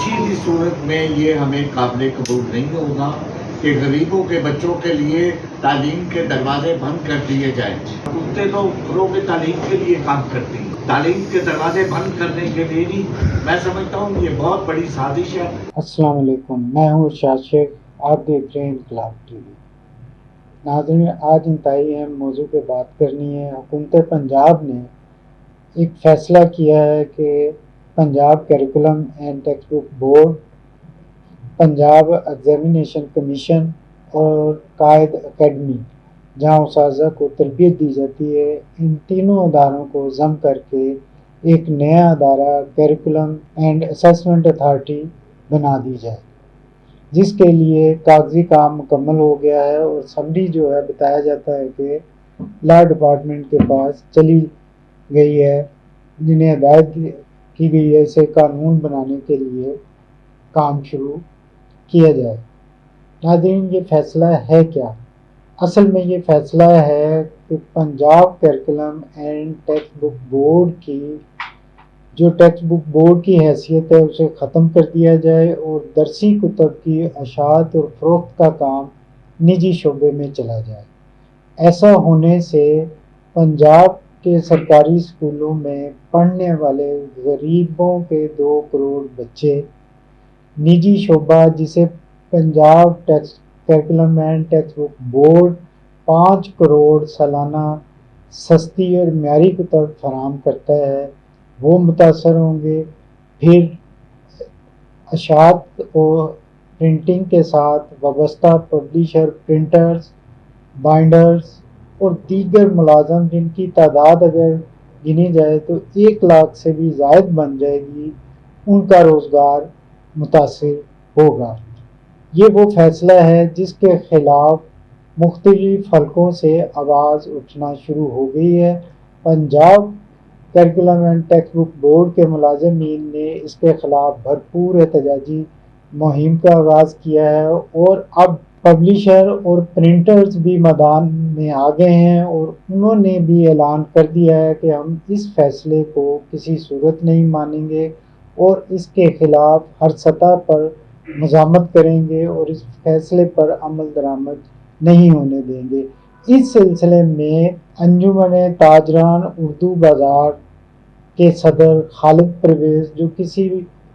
کسی بھی صورت میں یہ ہمیں قابل قبول نہیں ہوگا کہ غریبوں کے بچوں کے لیے تعلیم کے دروازے بند کر دیے جائیں۔ حکومتیں تو فروغ تعلیم کے لیے کام کرتی ہیں، تعلیم کے دروازے بند کرنے کے لیے نہیں۔ میں سمجھتا ہوں یہ بہت بڑی سازش ہے۔ السلام علیکم، میں ہوں ارشاد شیخ، آپ دیکھ رہے ہیں انقلاب ٹی وی۔ ناظرین، آج انتہائی اہم موضوع پہ بات کرنی ہے۔ حکومت پنجاب نے ایک فیصلہ کیا ہے کہ Punjab curriculum and text book board, Punjab examination commission اور قائد اکیڈمی جہاں اساتذہ کو تربیت دی جاتی ہے، ان تینوں اداروں کو ضم کر کے ایک نیا ادارہ کریکولم اینڈ اسسمنٹ اتھارٹی بنا دی جائے، جس کے لیے کاغذی کام مکمل ہو گیا ہے اور سمری جو ہے بتایا جاتا ہے کہ لا ڈپارٹمنٹ کے پاس چلی گئی ہے، جنہیں ہدایت کی گئی ہے اسے قانون بنانے کے لیے کام شروع کیا جائے۔ ناظرین، یہ فیصلہ ہے کیا؟ اصل میں یہ فیصلہ ہے کہ Punjab curriculum and text book board کی جو ٹیکسٹ بک بورڈ کی حیثیت ہے اسے ختم کر دیا جائے اور درسی کتب کی اشاعت اور فروخت کا کام نجی شعبے میں چلا جائے۔ ایسا ہونے سے پنجاب کے سرکاری اسکولوں میں پڑھنے والے غریبوں کے 2 کروڑ بچے، نجی شعبہ جسے Punjab curriculum and text book board 5 crore سالانہ سستی اور معیاری کتب فراہم کرتا ہے، وہ متاثر ہوں گے۔ پھر اشاعت اور پرنٹنگ کے ساتھ وابستہ پبلیشر، پرنٹرز، بائنڈرز اور دیگر ملازم جن کی تعداد اگر گنی جائے تو 1 لاکھ سے بھی زائد بن جائے گی، ان کا روزگار متاثر ہوگا۔ یہ وہ فیصلہ ہے جس کے خلاف مختلف حلقوں سے آواز اٹھنا شروع ہو گئی ہے۔ Punjab curriculum and text book board کے ملازمین نے اس کے خلاف بھرپور احتجاجی مہم کا آغاز کیا ہے اور اب پبلیشر اور پرنٹرز بھی میدان میں آ گئے ہیں اور انہوں نے بھی اعلان کر دیا ہے کہ ہم اس فیصلے کو کسی صورت نہیں مانیں گے اور اس کے خلاف ہر سطح پر مزاحمت کریں گے اور اس فیصلے پر عمل درآمد نہیں ہونے دیں گے۔ اس سلسلے میں انجمن تاجران اردو بازار کے صدر خالد پرویز، جو کسی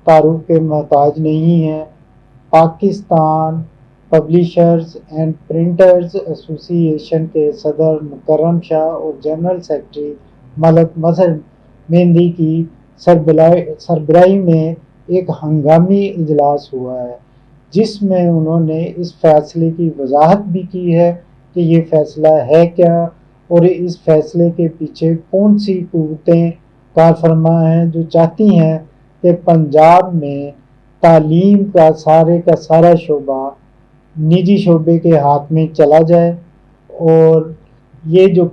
تعارف کے محتاج نہیں ہیں، پاکستان پبلیشرز اینڈ پرنٹرز ایسوسی ایشن کے صدر مکرم شاہ اور جنرل سیکرٹری ملک مظہر مہندی کی سربراہی میں ایک ہنگامی اجلاس ہوا ہے، جس میں انہوں نے اس فیصلے کی وضاحت بھی کی ہے کہ یہ فیصلہ ہے کیا اور اس فیصلے کے پیچھے کون سی قوتیں کار فرما ہیں جو چاہتی ہیں کہ پنجاب میں تعلیم کا سارا شعبہ نجی شعبے کے ہاتھ میں چلا جائے اور یہ جو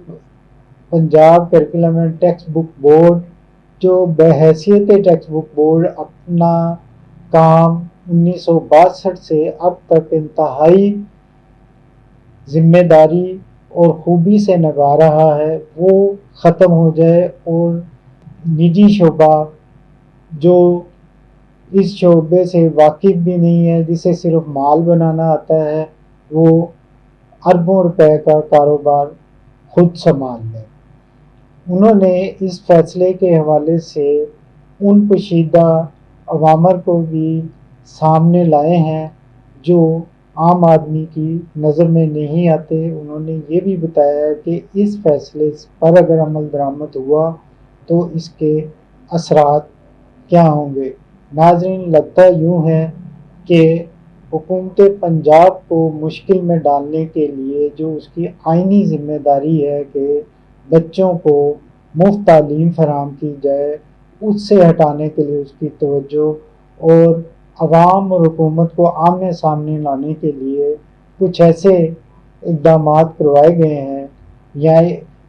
Punjab curriculum and text book board جو بحیثیت ٹیکسٹ بک بورڈ اپنا کام 1962 سے اب تک انتہائی ذمہ داری اور خوبی سے نبھا رہا ہے، وہ ختم ہو جائے اور نجی شعبہ جو اس شعبے سے واقف بھی نہیں ہے، جسے صرف مال بنانا آتا ہے، وہ اربوں روپے کا کاروبار خود سنبھال لیں۔ انہوں نے اس فیصلے کے حوالے سے ان پوشیدہ اوامر کو بھی سامنے لائے ہیں جو عام آدمی کی نظر میں نہیں آتے۔ انہوں نے یہ بھی بتایا کہ اس فیصلے پر اگر عمل درآمد ہوا تو اس کے اثرات کیا ہوں گے۔ ناظرین، لگتا یوں ہے کہ حکومت پنجاب کو مشکل میں ڈالنے کے لیے جو اس کی آئینی ذمہ داری ہے کہ بچوں کو مفت تعلیم فراہم کی جائے، اس سے ہٹانے کے لیے اس کی توجہ اور عوام اور حکومت کو آمنے سامنے لانے کے لیے کچھ ایسے اقدامات کروائے گئے ہیں یا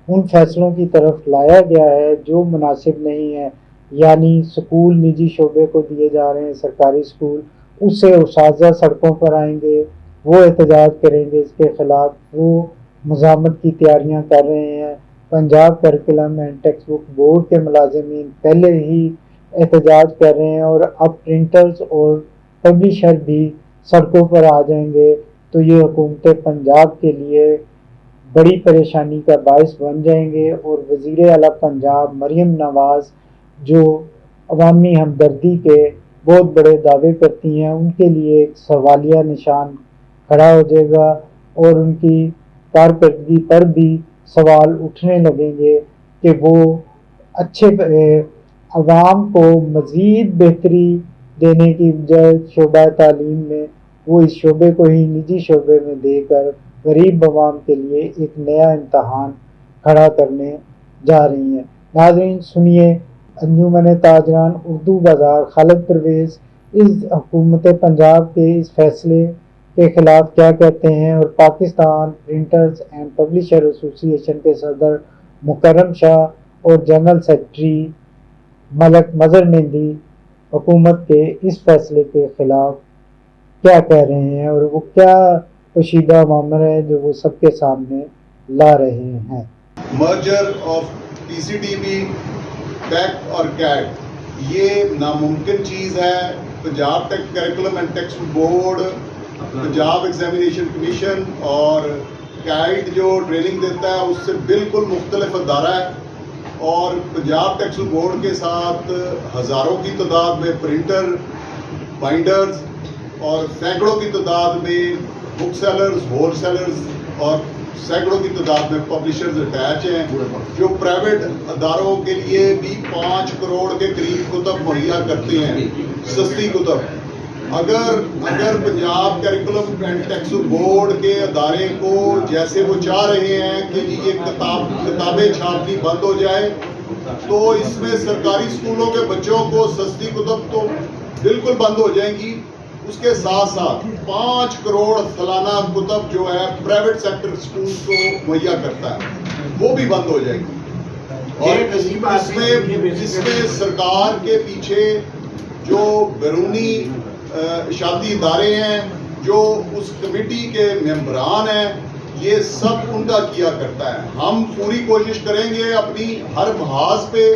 ان فیصلوں کی طرف لایا گیا ہے جو مناسب نہیں ہے، یعنی سکول نجی شعبے کو دیے جا رہے ہیں، سرکاری سکول، اس سے اساتذہ سڑکوں پر آئیں گے، وہ احتجاج کریں گے اس کے خلاف، وہ مزاحمت کی تیاریاں کر رہے ہیں۔ Punjab curriculum and text book board کے ملازمین پہلے ہی احتجاج کر رہے ہیں اور اب پرنٹرز اور پبلشر بھی سڑکوں پر آ جائیں گے تو یہ حکومت پنجاب کے لیے بڑی پریشانی کا باعث بن جائیں گے، اور وزیر اعلیٰ پنجاب مریم نواز جو عوامی ہمدردی کے بہت بڑے دعوے کرتی ہیں، ان کے لیے ایک سوالیہ نشان کھڑا ہو جائے گا اور ان کی کارکردگی پر بھی سوال اٹھنے لگیں گے کہ وہ اچھے عوام کو مزید بہتری دینے کی بجائے شعبہ تعلیم میں وہ اس شعبے کو ہی نجی شعبے میں دے کر غریب عوام کے لیے ایک نیا امتحان کھڑا کرنے جا رہی ہیں۔ ناظرین سنیے انجمن تاجران اردو بازار خالد پرویز اس حکومت پنجاب کے اس فیصلے کے خلاف کیا کہتے ہیں، اور پاکستان پرنٹرز اینڈ پبلشر ایسوسی ایشن کے صدر مکرم شاہ اور جنرل سیکرٹری ملک مظہر مہندی حکومت کے اس فیصلے کے خلاف کیا کہہ رہے ہیں، اور وہ کیا پوشیدہ معاملہ ہے جو وہ سب کے سامنے لا رہے ہیں۔ Merger of P C D B tech اور کیٹ یہ ناممکن چیز ہے۔ Punjab tech curriculum and text board, Punjab examination commission اور کیٹ جو ٹریننگ دیتا ہے اس سے بالکل مختلف ادارہ ہے، اور پنجاب ٹیکسٹ بورڈ کے ساتھ ہزاروں کی تعداد میں پرنٹر، بائنڈرز اور سینکڑوں کی تعداد میں بک سیلرز، ہول سیلرز اور سینکڑوں کی تعداد میں پبلشرز اٹیچ ہیں، جو پرائیویٹ اداروں کے لیے بھی 5 کروڑ کے قریب کتب مہیا کرتے ہیں، سستی کتب۔ اگر Punjab curriculum and text board کے ادارے کو جیسے وہ چاہ رہے ہیں کہ یہ کتابیں چھاپنی بند ہو جائے، تو اس میں سرکاری اسکولوں کے بچوں کو سستی کتب تو بالکل بند ہو جائیں گی، اس کے ساتھ ساتھ 5 کروڑ سالانہ کتب جو ہے پرائیویٹ سیکٹر اسکول کو مہیا کرتا ہے وہ بھی بند ہو جائے گی۔ اور اس میں سرکار کے پیچھے جو بیرونی اشاعتی ادارے ہیں، جو اس کمیٹی کے ممبران ہیں، یہ سب ان کا کیا کرتا ہے۔ ہم پوری کوشش کریں گے اپنی ہر محاذ پہ،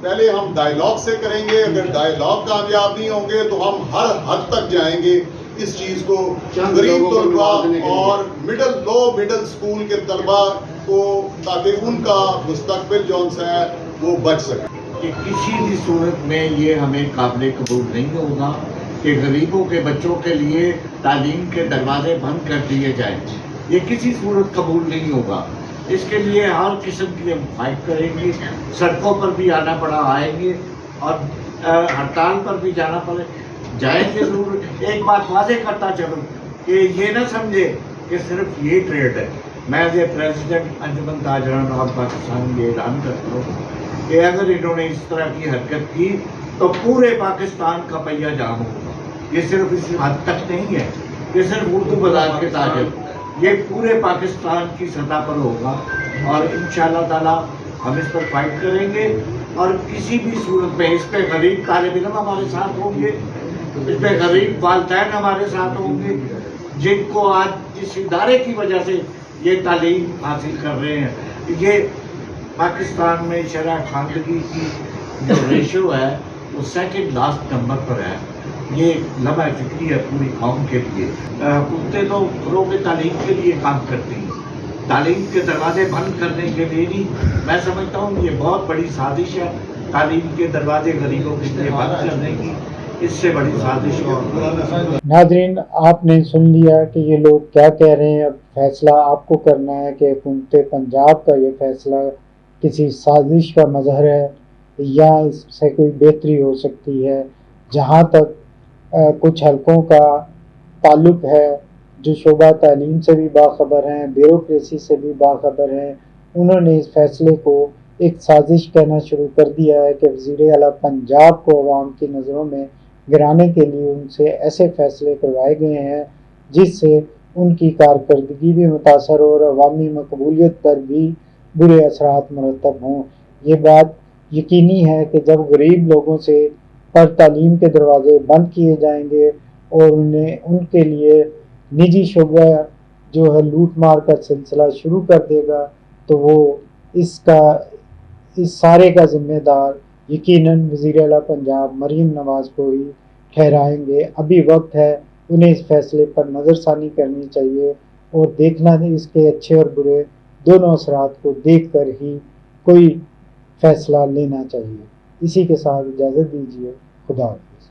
پہلے ہم ڈائیلاگ سے کریں گے، اگر ڈائیلاگ کامیاب نہیں ہوں گے تو ہم ہر حد تک جائیں گے اس چیز کو غریب طلباء اور مڈل اسکول کے طلباء کو، تاکہ ان کا مستقبل جو ہے وہ بچ سکے۔ کہ کسی بھی صورت میں یہ ہمیں قابل قبول نہیں ہوگا کہ غریبوں کے بچوں کے لیے تعلیم کے دروازے بند کر دیے جائیں، یہ کسی صورت قبول نہیں ہوگا۔ اس کے لیے ہر قسم کی ہم فائٹ کریں گے، سڑکوں پر بھی آنا پڑا آئیں گے، اور ہڑتال پر بھی جانا پڑے جائیں گے ضرور۔ ایک بات واضح کرتا چلوں کہ یہ نہ سمجھے کہ صرف یہ ٹریڈ ہے۔ میں ایز اے پریزیڈنٹ انجمن تاجران آل پاکستان یہ اعلان کرتا ہوں کہ اگر انہوں نے اس طرح کی حرکت کی تو پورے پاکستان کا پہیہ جام ہوگا۔ یہ صرف اس حد تک نہیں ہے کہ صرف اردو بازار کے تاجر، یہ پورے پاکستان کی سطح پر ہوگا، اور انشاءاللہ تعالی ہم اس پر فائٹ کریں گے، اور کسی بھی صورت میں اس پہ غریب طالب علم ہمارے ساتھ ہوں گے، اس پہ غریب والدین ہمارے ساتھ ہوں گے، جن کو آج اس ادارے کی وجہ سے یہ تعلیم حاصل کر رہے ہیں۔ یہ پاکستان میں شرح خواندگی کی جو ریشو ہے وہ سیکنڈ لاسٹ نمبر پر ہے۔ یہ لمحہ فکری ہے پوری قوم کے لیے۔ حکومتیں تو فروغ تعلیم کے لیے کام کرتی ہیں، تعلیم کے دروازے بند کرنے کے لیے نہیں۔ میں سمجھتا ہوں یہ بہت بڑی سازش ہے، تعلیم کے دروازے غریبوں کے لیے بند کرنے کی، اس سے بڑی سازش اور۔ ناظرین آپ نے سن لیا کہ یہ لوگ کیا کہہ رہے ہیں۔ اب فیصلہ آپ کو کرنا ہے کہ حکومت پنجاب کا یہ فیصلہ کسی سازش کا مظہر ہے یا اس سے کوئی بہتری ہو سکتی ہے۔ جہاں تک کچھ حلقوں کا تعلق ہے جو شعبہ تعلیم سے بھی باخبر ہیں، بیوروکریسی سے بھی باخبر ہیں، انہوں نے اس فیصلے کو ایک سازش کہنا شروع کر دیا ہے کہ وزیر اعلیٰ پنجاب کو عوام کی نظروں میں گرانے کے لیے ان سے ایسے فیصلے کروائے گئے ہیں جس سے ان کی کارکردگی بھی متاثر ہو اور عوامی مقبولیت پر بھی برے اثرات مرتب ہوں۔ یہ بات یقینی ہے کہ جب غریب لوگوں سے پر تعلیم کے دروازے بند کیے جائیں گے اور ان کے لیے نجی شعبہ جو ہے لوٹ مار کا سلسلہ شروع کر دے گا، تو وہ اس سارے کا ذمہ دار یقیناً وزیر اعلیٰ پنجاب مریم نواز کو ہی ٹھہرائیں گے۔ ابھی وقت ہے، انہیں اس فیصلے پر نظر ثانی کرنی چاہیے اور دیکھنا ہے اس کے اچھے اور برے دونوں اثرات کو دیکھ کر ہی کوئی فیصلہ لینا چاہیے۔ اسی کے ساتھ اجازت دیجیے، خدا حافظ۔